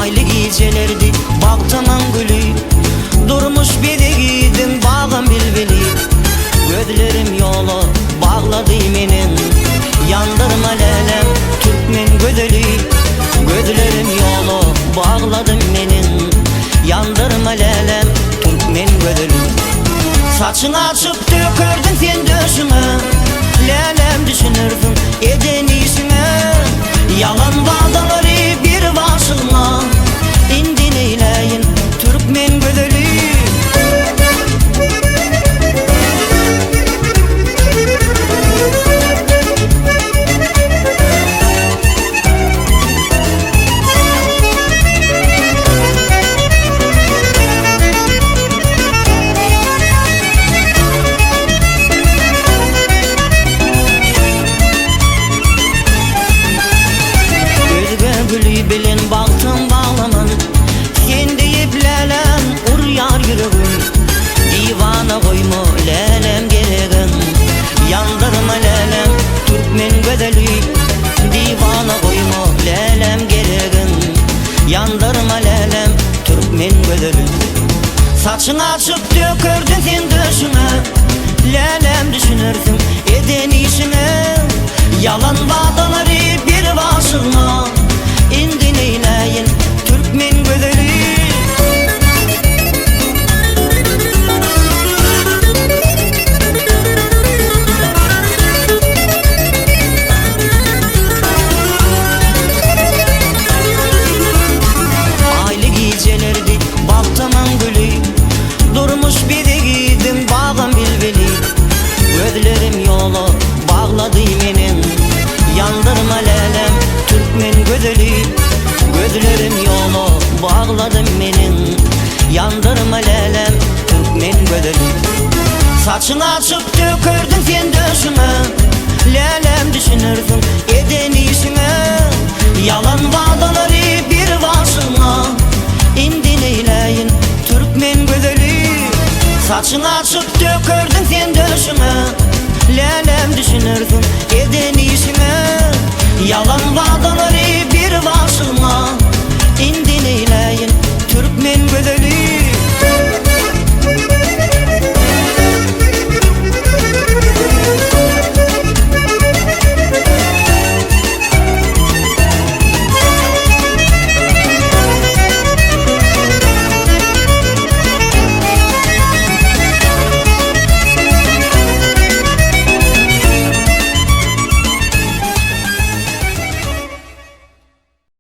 Aylı gecelerdi bağtaman gülü, durmuş bidigidin bağım bilbili. Gözlerim yolu bağladı menin, yandırma lelem Türkmen güzeli. Gözlerim yolu bağladı menin, yandırma lelem Türkmen güzeli. Saçını açıp dökürdün sen döşüme, lelem düşünürdün eden iyisine. Yalan vadaları bir vasılma, indi neyleyin Türkmen güzeli. Gülü bilin baktım bağlaman, sen deyip lelem ur yar yüreğim. Divana koyma lelem gereğin, yandırma lelem Türkmen güzeli. Divana koyma lelem gereğin, yandırma lelem Türkmen güzeli. Saçını açıp dökürdün sen döşüme, lelem düşünürsün eden işine. Yalan vadaları bir vasılma, indi neyleyin Türkmen güzeli. Aylı gecelerdi bağtaman gülü, durmuş bidigidin bağım bilbili. Gözlerim yolu bağladı menin, yandırma lelem Türkmen güzeli. Gözlerim yolu bağladı menin, yandırma lelem Türkmen güzeli. Saçını açıp dökürdün sen döşüme, lelem düşünürdün eden iyisine. Yalan vadaları bir vasılma, indi neyleyin Türkmen güzeli. Saçını açıp dökürdün sen döşüme, lelem düşünürdün